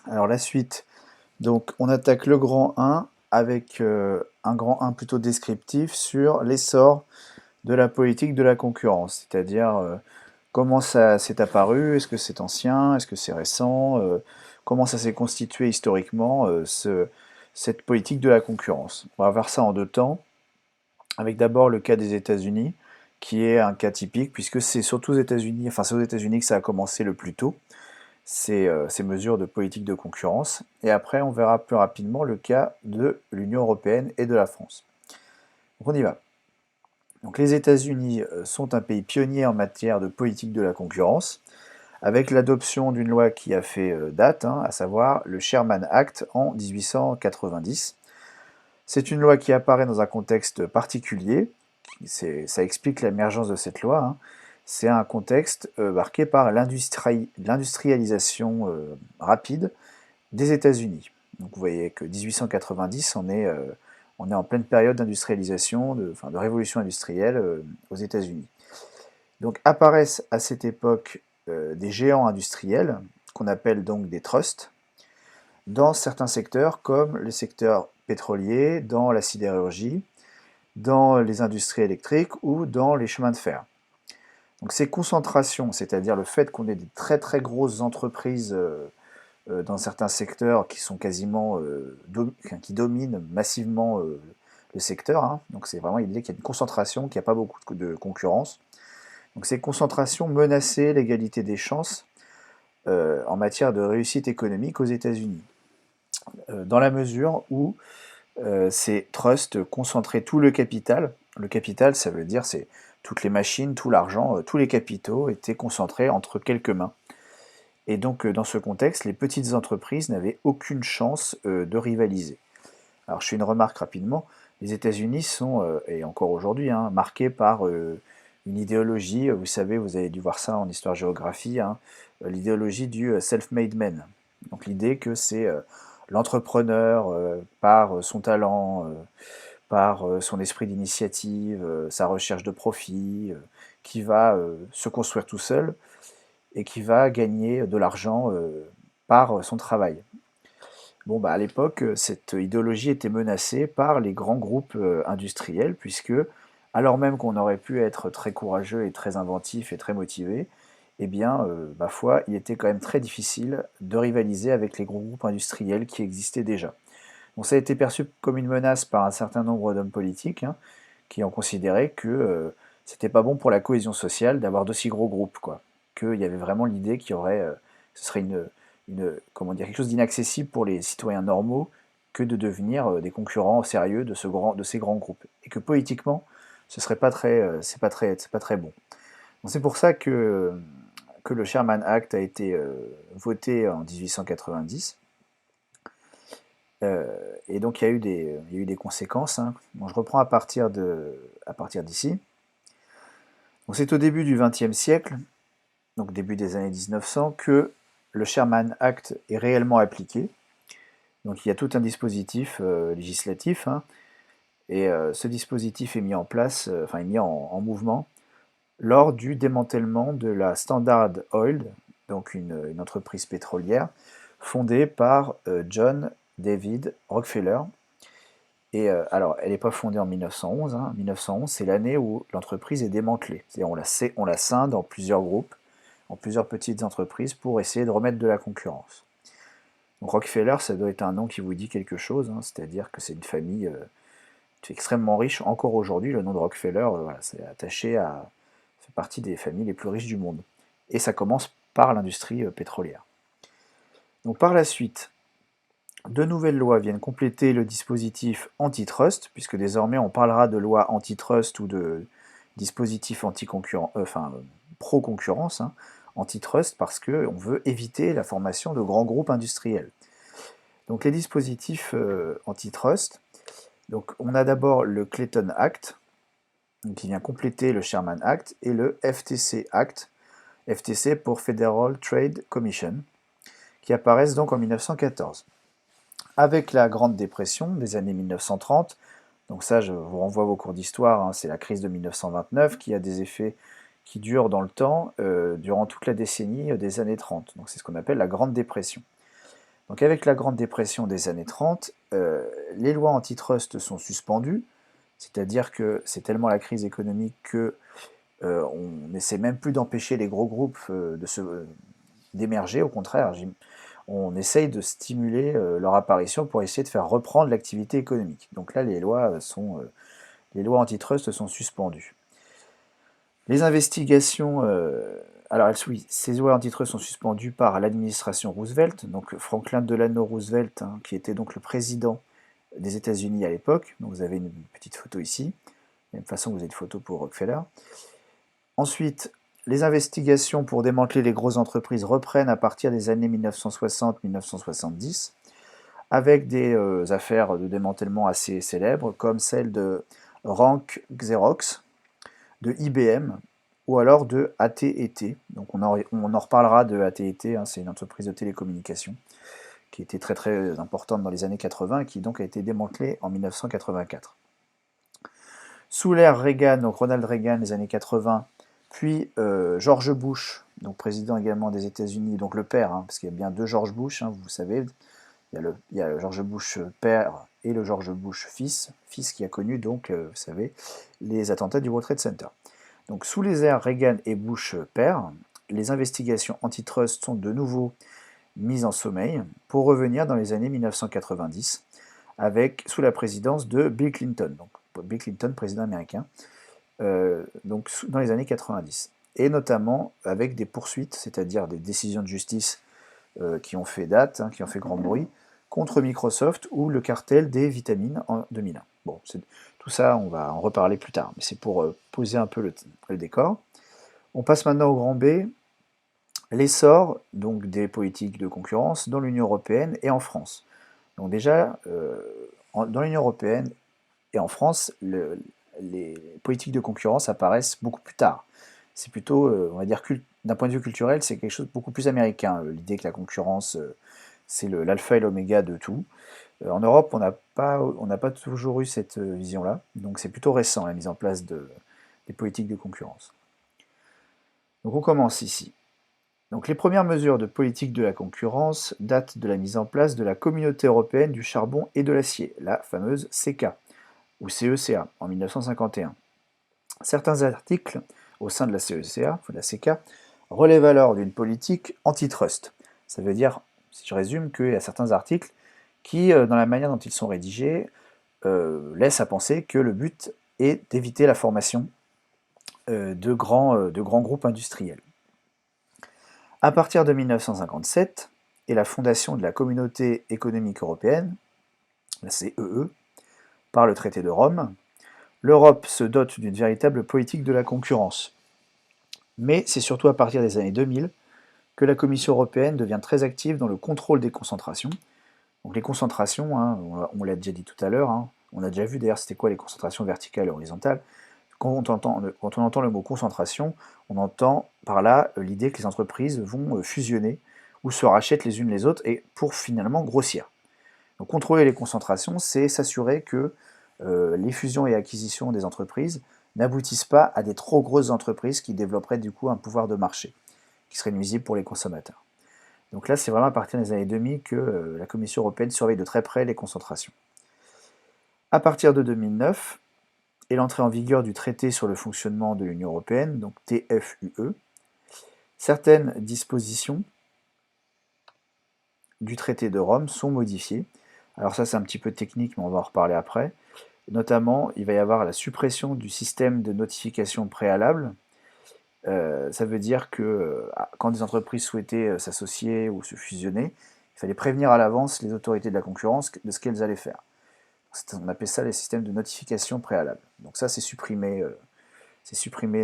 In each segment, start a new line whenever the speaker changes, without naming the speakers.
Alors la suite, donc on attaque le grand 1 avec un grand 1 plutôt descriptif sur l'essor de la politique de la concurrence, c'est-à-dire comment ça s'est apparu, est-ce que c'est ancien, est-ce que c'est récent, comment ça s'est constitué historiquement, cette politique de la concurrence. On va voir ça en deux temps, avec d'abord le cas des États-Unis, qui est un cas typique, puisque c'est surtout aux États-Unis, enfin c'est aux États-Unis que ça a commencé le plus tôt, ces mesures de politique de concurrence. Et après, on verra plus rapidement le cas de l'Union européenne et de la France. Donc on y va. Donc les États-Unis sont un pays pionnier en matière de politique de la concurrence, avec l'adoption d'une loi qui a fait date, à savoir le Sherman Act en 1890. C'est une loi qui apparaît dans un contexte particulier, ça explique l'émergence de cette loi. C'est un contexte marqué par l'industrialisation rapide des États-Unis. Donc vous voyez que 1890, on est en pleine période d'industrialisation, enfin, de révolution industrielle aux États-Unis. Donc apparaissent à cette époque des géants industriels, qu'on appelle donc des trusts, dans certains secteurs comme le secteur pétrolier, dans la sidérurgie, dans les industries électriques ou dans les chemins de fer. Donc ces concentrations, c'est-à-dire le fait qu'on ait des très très grosses entreprises dans certains secteurs qui sont quasiment qui dominent massivement le secteur, donc c'est vraiment l'idée qu'il y a une concentration, qu'il n'y a pas beaucoup de concurrence. Donc ces concentrations menaçaient l'égalité des chances en matière de réussite économique aux États-Unis, dans la mesure où ces trusts concentraient tout le capital. Le capital, ça veut dire c'est toutes les machines, tout l'argent, tous les capitaux étaient concentrés entre quelques mains. Et donc dans ce contexte, les petites entreprises n'avaient aucune chance de rivaliser. Alors je fais une remarque rapidement, les États-Unis sont, et encore aujourd'hui, marqués par une idéologie, vous savez, vous avez dû voir ça en histoire-géographie, l'idéologie du self-made man. Donc l'idée que c'est l'entrepreneur par son talent, par son esprit d'initiative, sa recherche de profit, qui va se construire tout seul et qui va gagner de l'argent par son travail. Bon, bah, à l'époque, cette idéologie était menacée par les grands groupes industriels, puisque, alors même qu'on aurait pu être très courageux et très inventif et très motivé, eh bien, ma foi, il était quand même très difficile de rivaliser avec les gros groupes industriels qui existaient déjà. Donc ça a été perçu comme une menace par un certain nombre d'hommes politiques, qui ont considéré que c'était pas bon pour la cohésion sociale d'avoir d'aussi gros groupes, quoi. Qu'il y avait vraiment l'idée qu'il y aurait, ce serait comment dire, quelque chose d'inaccessible pour les citoyens normaux que de devenir des concurrents sérieux de ces grands groupes. Et que politiquement, ce serait pas très, c'est pas très bon. Donc c'est pour ça que le Sherman Act a été voté en 1890. Et donc il y a eu des conséquences. Bon, je reprends à partir d'ici. Donc c'est au début du XXe siècle, donc début des années 1900, que le Sherman Act est réellement appliqué. Donc il y a tout un dispositif législatif, et ce dispositif est mis en place, enfin est mis en mouvement lors du démantèlement de la Standard Oil, donc une entreprise pétrolière fondée par John David Rockefeller. Et alors, elle n'est pas fondée en 1911. 1911, c'est l'année où l'entreprise est démantelée. C'est-à-dire on la scinde en plusieurs groupes, en plusieurs petites entreprises pour essayer de remettre de la concurrence. Donc Rockefeller, ça doit être un nom qui vous dit quelque chose, c'est-à-dire que c'est une famille extrêmement riche. Encore aujourd'hui, le nom de Rockefeller, voilà, c'est attaché à, fait partie des familles les plus riches du monde. Et ça commence par l'industrie pétrolière. Donc par la suite, de nouvelles lois viennent compléter le dispositif antitrust, puisque désormais on parlera de loi antitrust ou de dispositif pro-concurrence, antitrust, parce qu'on veut éviter la formation de grands groupes industriels. Donc les dispositifs antitrust, donc on a d'abord le Clayton Act, qui vient compléter le Sherman Act, et le FTC Act, FTC pour Federal Trade Commission, qui apparaissent donc en 1914. Avec la Grande Dépression des années 1930, donc ça je vous renvoie à vos cours d'histoire, c'est la crise de 1929 qui a des effets qui durent dans le temps, durant toute la décennie des années 30. Donc c'est ce qu'on appelle la Grande Dépression. Donc avec la Grande Dépression des années 30, les lois antitrust sont suspendues, c'est-à-dire que c'est tellement la crise économique que on n'essaie même plus d'empêcher les gros groupes d'émerger, au contraire, on essaye de stimuler leur apparition pour essayer de faire reprendre l'activité économique. Donc là, les lois antitrust sont suspendues. Les investigations, alors oui, ces lois antitrust sont suspendues par l'administration Roosevelt, donc Franklin Delano Roosevelt, hein, qui était donc le président des États-Unis à l'époque. Donc vous avez une petite photo ici, de la même façon que vous avez une photo pour Rockefeller. Ensuite, les investigations pour démanteler les grosses entreprises reprennent à partir des années 1960-1970, avec des affaires de démantèlement assez célèbres, comme celle de Rank Xerox, de IBM, ou alors de AT&T. Donc on en reparlera de AT&T, hein, c'est une entreprise de télécommunications qui était très très importante dans les années 80 et qui donc a été démantelée en 1984. Sous l'ère Reagan, donc Ronald Reagan, les années 80, puis George Bush, donc président également des États-Unis, donc le père, hein, parce qu'il y a bien deux George Bush, hein, vous savez, il y a le George Bush père et le George Bush fils qui a connu donc, vous savez, les attentats du World Trade Center. Donc sous les ères Reagan et Bush père, les investigations antitrust sont de nouveau mises en sommeil pour revenir dans les années 1990 sous la présidence de Bill Clinton, donc Bill Clinton président américain, donc dans les années 90, et notamment avec des poursuites, c'est-à-dire des décisions de justice qui ont fait date, hein, qui ont fait grand bruit, contre Microsoft ou le cartel des vitamines en 2001. Bon, tout ça, on va en reparler plus tard, mais c'est pour poser un peu le décor. On passe maintenant au grand B, l'essor donc des politiques de concurrence dans l'Union européenne et en France. Donc déjà, dans l'Union européenne et en France, les politiques de concurrence apparaissent beaucoup plus tard. C'est plutôt, on va dire, d'un point de vue culturel, c'est quelque chose de beaucoup plus américain. L'idée que la concurrence, c'est l'alpha et l'oméga de tout. En Europe, on n'a pas toujours eu cette vision-là, donc c'est plutôt récent la mise en place des politiques de concurrence. Donc on commence ici. Donc les premières mesures de politique de la concurrence datent de la mise en place de la Communauté européenne du charbon et de l'acier, la fameuse CECA, ou CECA, en 1951. Certains articles au sein de la CECA, la CECA, relèvent alors d'une politique antitrust. Ça veut dire, si je résume, qu'il y a certains articles qui, dans la manière dont ils sont rédigés, laissent à penser que le but est d'éviter la formation de grands groupes industriels. À partir de 1957 et la fondation de la Communauté économique européenne, la CEE, par le traité de Rome, l'Europe se dote d'une véritable politique de la concurrence. Mais c'est surtout à partir des années 2000 que la Commission européenne devient très active dans le contrôle des concentrations. Donc les concentrations, hein, on l'a déjà dit tout à l'heure, hein, on a déjà vu d'ailleurs c'était quoi les concentrations verticales et horizontales. Quand on entend le mot concentration, on entend par là l'idée que les entreprises vont fusionner ou se rachètent les unes les autres et pour finalement grossir. Donc contrôler les concentrations, c'est s'assurer que les fusions et acquisitions des entreprises n'aboutissent pas à des trop grosses entreprises qui développeraient du coup un pouvoir de marché, qui serait nuisible pour les consommateurs. Donc là, c'est vraiment à partir des années 2000 que la Commission européenne surveille de très près les concentrations. À partir de 2009, et l'entrée en vigueur du traité sur le fonctionnement de l'Union européenne, donc TFUE, certaines dispositions du traité de Rome sont modifiées. Alors ça c'est un petit peu technique, mais on va en reparler après. Notamment, il va y avoir la suppression du système de notification préalable. Ça veut dire que quand des entreprises souhaitaient s'associer ou se fusionner, il fallait prévenir à l'avance les autorités de la concurrence de ce qu'elles allaient faire. On appelle ça les systèmes de notification préalable. Donc ça, c'est supprimé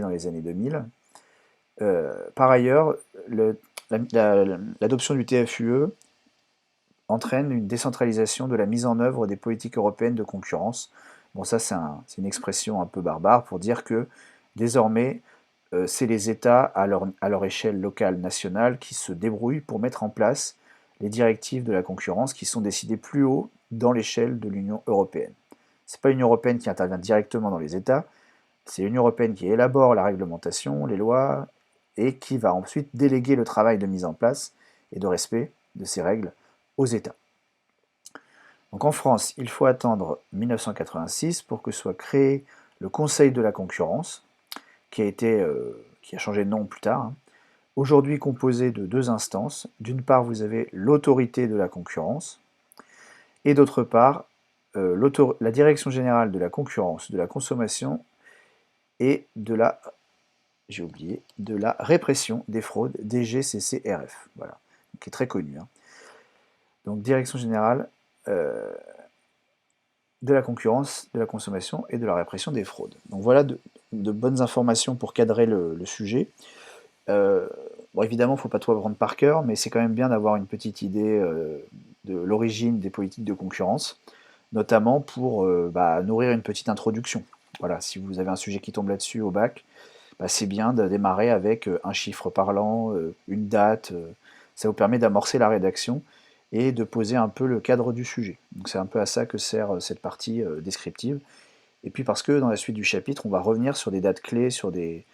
dans les années 2000. Par ailleurs, l'adoption du TFUE entraîne une décentralisation de la mise en œuvre des politiques européennes de concurrence. Bon, ça, c'est une expression un peu barbare pour dire que désormais, c'est les États à leur échelle locale, nationale, qui se débrouillent pour mettre en place les directives de la concurrence qui sont décidées plus haut dans l'échelle de l'Union européenne. Ce n'est pas l'Union européenne qui intervient directement dans les États, c'est l'Union européenne qui élabore la réglementation, les lois, et qui va ensuite déléguer le travail de mise en place et de respect de ces règles aux États. Donc en France, il faut attendre 1986 pour que soit créé le Conseil de la concurrence, qui a changé de nom plus tard, hein. Aujourd'hui composé de deux instances. D'une part, vous avez l'autorité de la concurrence, et d'autre part, la Direction générale de la concurrence, de la consommation et de la, j'ai oublié, de la répression des fraudes, DGCCRF, voilà, qui est très connu, hein. Donc Direction générale de la concurrence, de la consommation et de la répression des fraudes. Donc voilà de bonnes informations pour cadrer le sujet. Bon, évidemment, il ne faut pas tout apprendre par cœur, mais c'est quand même bien d'avoir une petite idée de l'origine des politiques de concurrence, notamment pour nourrir une petite introduction. Voilà, si vous avez un sujet qui tombe là-dessus au bac, c'est bien de démarrer avec un chiffre parlant, une date. Ça vous permet d'amorcer la rédaction et de poser un peu le cadre du sujet. Donc c'est un peu à ça que sert cette partie descriptive. Et puis parce que dans la suite du chapitre, on va revenir sur des dates clés, sur des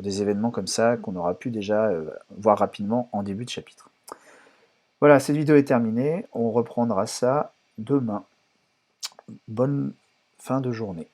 événements comme ça qu'on aura pu déjà voir rapidement en début de chapitre. Voilà, cette vidéo est terminée. On reprendra ça demain. Bonne fin de journée.